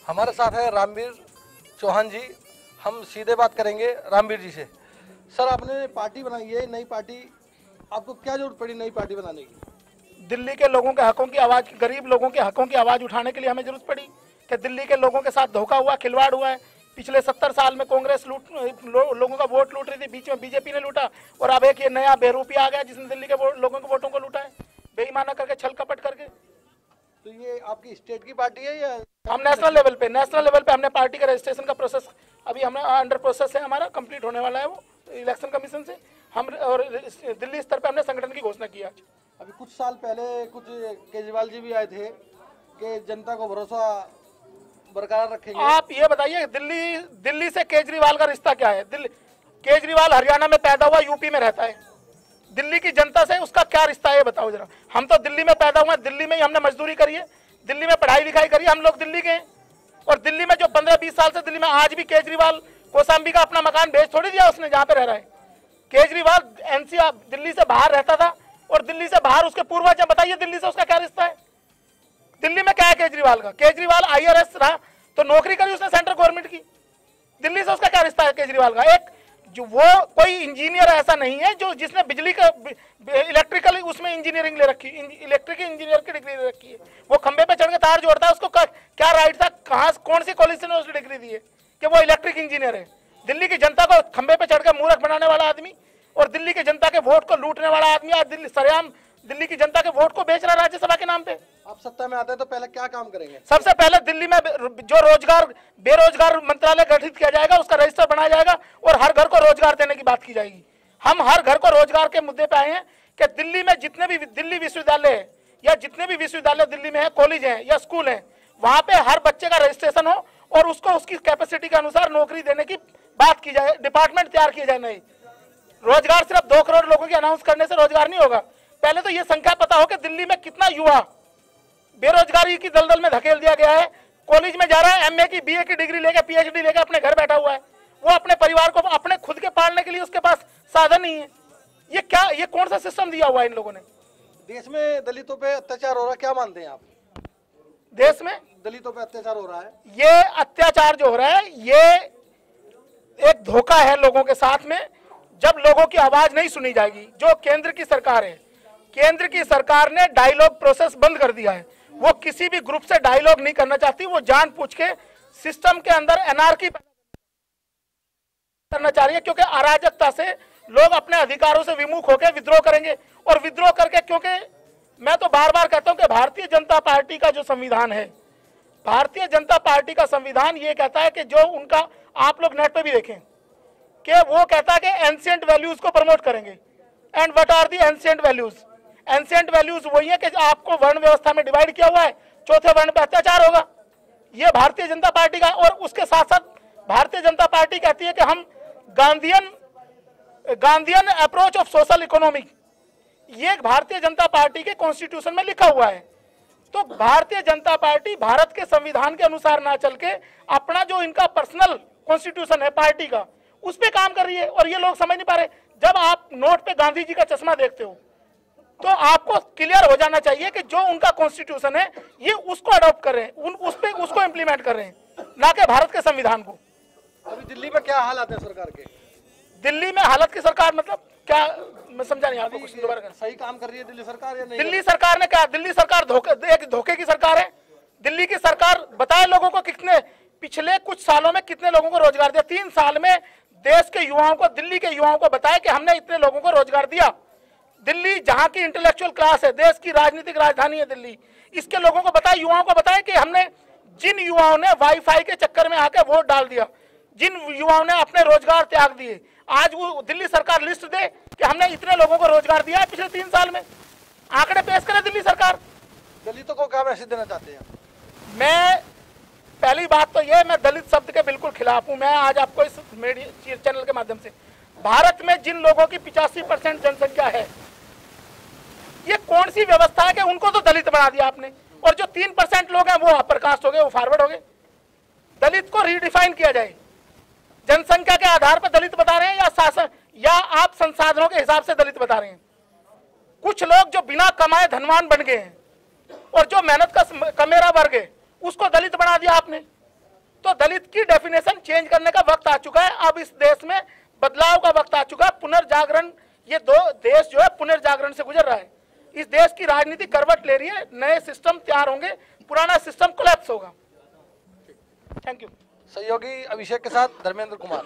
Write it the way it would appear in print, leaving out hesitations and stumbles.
हमारे साथ है रामवीर चौहान जी। हम सीधे बात करेंगे रामवीर जी से। सर, आपने पार्टी बनाई है, नई पार्टी, आपको क्या जरूरत पड़ी नई पार्टी बनाने की? दिल्ली के लोगों के हकों की आवाज़, गरीब लोगों के हकों की आवाज़ उठाने के लिए हमें जरूरत पड़ी कि दिल्ली के लोगों के साथ धोखा हुआ, खिलवाड़ हुआ है। पिछले 70 साल में कांग्रेस लोगों का वोट लूट रही थी, बीच में बीजेपी ने लूटा, और अब एक ये नया बेरूपिया आ गया जिसने दिल्ली के लोगों के वोटों को लूटा है, बेईमाना करके, छल कपट करके। तो ये आपकी स्टेट की पार्टी है या? हम नेशनल लेवल पे हमने पार्टी का रजिस्ट्रेशन का प्रोसेस अभी हमें अंडर प्रोसेस है, हमारा कंप्लीट होने वाला है वो इलेक्शन कमीशन से। हम और दिल्ली स्तर पे हमने संगठन की घोषणा की आज। अभी कुछ साल पहले कुछ केजरीवाल जी भी आए थे कि जनता को भरोसा बरकरार रखेंगे। आप ये बताइए, दिल्ली से केजरीवाल का रिश्ता क्या है? केजरीवाल हरियाणा में पैदा हुआ, यूपी में रहता है। दिल्ली की जनता से उसका क्या रिश्ता है, ये बताओ जरा। हम तो दिल्ली में पैदा हुए, दिल्ली में ही हमने मजदूरी करी है, दिल्ली में पढ़ाई लिखाई करी है, हम लोग दिल्ली के हैं। और दिल्ली में जो 15-20 साल से दिल्ली में, आज भी केजरीवाल कौशाम्बी का अपना मकान बेच थोड़ी दिया उसने जहाँ पे रह रहा है। केजरीवाल एनसीआर दिल्ली से बाहर रहता था, और दिल्ली से बाहर उसके पूर्वज हैं। बताइए दिल्ली से उसका क्या रिश्ता है? दिल्ली में क्या है केजरीवाल का? केजरीवाल IRS रहा तो नौकरी करी उसने सेंट्रल गवर्नमेंट की। दिल्ली से उसका क्या रिश्ता है केजरीवाल का? एक जो वो कोई इंजीनियर ऐसा नहीं है जो जिसने बिजली का इलेक्ट्रिकल उसमें इंजीनियरिंग ले रखी, इलेक्ट्रिक इंजीनियर की डिग्री ले रखी है। वो खंबे पे चढ़ के तार जोड़ता है, उसको क्या राइट था, कहाँ कौन सी कॉलेज से उसने डिग्री दी है कि वो इलेक्ट्रिक इंजीनियर है? दिल्ली की जनता को खंबे पे चढ़ के मूर्ख बनाने वाला आदमी और दिल्ली की जनता के वोट को लूटने वाला आदमी आज सरेआम दिल्ली की जनता के वोट को बेच रहा है राज्यसभा के नाम पे। आप सत्ता में आते हैं तो पहले क्या काम करेंगे? सबसे पहले दिल्ली में जो बेरोजगार मंत्रालय गठित किया जाएगा, उसका रजिस्टर बनाया जाएगा और हर घर को रोजगार देने की बात की जाएगी। हम हर घर को रोजगार के मुद्दे पे आए हैं कि दिल्ली में जितने भी दिल्ली विश्वविद्यालय है या जितने भी विश्वविद्यालय दिल्ली में है, कॉलेज है या स्कूल है, वहां पे हर बच्चे का रजिस्ट्रेशन हो और उसको उसकी कैपेसिटी के अनुसार नौकरी देने की बात की जाए, डिपार्टमेंट तैयार किए जाए। नहीं, रोजगार सिर्फ 2 करोड़ लोगों की अनाउंस करने से रोजगार नहीं होगा। पहले तो ये संख्या पता हो कि दिल्ली में कितना युवा बेरोजगारी की दलदल में धकेल दिया गया है। कॉलेज में जा रहा है, MA की BA की डिग्री लेके, PhD लेके अपने घर बैठा हुआ है। वो अपने परिवार को अपने खुद के पालने के लिए उसके पास साधन नहीं है। ये कौन सा सिस्टम दिया हुआ है इन लोगों ने? देश में दलितों पे अत्याचार हो रहा है, क्या मानते हैं आप? देश में दलितों पे अत्याचार हो रहा है, ये अत्याचार जो हो रहा है ये एक धोखा है लोगों के साथ में। जब लोगों की आवाज नहीं सुनी जाएगी, जो केंद्र की सरकार है, केंद्र की सरकार ने डायलॉग प्रोसेस बंद कर दिया है। वो किसी भी ग्रुप से डायलॉग नहीं करना चाहती, वो जानबूझ के सिस्टम के अंदर एनार्की करना चाह रही है, क्योंकि अराजकता से लोग अपने अधिकारों से विमुख होकर विद्रोह करेंगे। और विद्रोह करके, क्योंकि मैं तो बार बार कहता हूं कि भारतीय जनता पार्टी का जो संविधान है, भारतीय जनता पार्टी का संविधान ये कहता है कि जो उनका, आप लोग नेट पे भी देखें कि वो कहता है कि एंशिएंट वैल्यूज को प्रमोट करेंगे। And what are the ancient values? Ancient values वही है कि आपको वर्ण व्यवस्था में डिवाइड किया हुआ है, चौथे वर्ण पे अत्याचार होगा। ये भारतीय जनता पार्टी का। और उसके साथ साथ भारतीय जनता पार्टी कहती है कि हम Gandhian approach of social economy, ये भारतीय जनता पार्टी के कॉन्स्टिट्यूशन में लिखा हुआ है। तो भारतीय जनता पार्टी भारत के संविधान के अनुसार ना चल के अपना जो इनका पर्सनल कॉन्स्टिट्यूशन है पार्टी का, उस पे काम कर रही है। और ये लोग समझ नहीं पा रहे। जब आप नोट पे गांधी जी का चश्मा देखते हो तो आपको क्लियर हो जाना चाहिए कि जो उनका कॉन्स्टिट्यूशन है ये उसको अडॉप्ट कर रहे हैं, उसको इम्प्लीमेंट कर रहे हैं, ना कि भारत के संविधान को। अभी दिल्ली में क्या हालात है सरकार के? दिल्ली में हालत की सरकार मतलब क्या, मैं समझा नहीं आपको, कुछ दोबारा कर। सही काम कर रही है दिल्ली सरकार या नहीं? दिल्ली सरकार ने क्या, दिल्ली सरकार एक धोखे की सरकार है। दिल्ली की सरकार बताए लोगों को कितने, पिछले कुछ सालों में कितने लोगों को रोजगार दिया। 3 साल में देश के युवाओं को, दिल्ली के युवाओं को बताया कि हमने इतने लोगों को रोजगार दिया। दिल्ली जहां की इंटेलेक्चुअल क्लास है, देश की राजनीतिक राजधानी है दिल्ली, इसके लोगों को बताया, युवाओं को बताया कि हमने, जिन युवाओं ने वाईफाई के चक्कर में आकर वोट डाल दिया, जिन युवाओं ने अपने रोजगार त्याग दिए, आज वो दिल्ली सरकार लिस्ट दे कि हमने इतने लोगों को रोजगार दिया है पिछले 3 साल में। आंकड़े पेश करे दिल्ली सरकार। दलितों को क्या मैसेज देना चाहते हैं? मैं पहली बात तो यह, मैं दलित शब्द के बिल्कुल खिलाफ हूं। मैं आज आपको इस मीडिया चैनल के माध्यम से, भारत में जिन लोगों की 85% जनसंख्या है, ये कौन सी व्यवस्था है कि उनको तो दलित बना दिया आपने, और जो 3% लोग हैं वो अपर कास्ट हो गए, वो फॉरवर्ड हो गए। दलित को रीडिफाइन किया जाए, जनसंख्या के आधार पर दलित बता रहे हैं या शासन, या आप संसाधनों के हिसाब से दलित बता रहे हैं? कुछ लोग जो बिना कमाए धनवान बन गए हैं और जो मेहनत का कमेरा वर्ग है उसको दलित बना दिया आपने। तो दलित की डेफिनेशन चेंज करने का वक्त आ चुका है। अब इस देश में बदलाव का वक्त आ चुका है, पुनर्जागरण। ये दो देश जो है पुनर्जागरण से गुजर रहा है। इस देश की राजनीति करवट ले रही है, नए सिस्टम तैयार होंगे, पुराना सिस्टम कोलैप्स होगा। Thank you. सहयोगी अभिषेक के साथ धर्मेंद्र कुमार।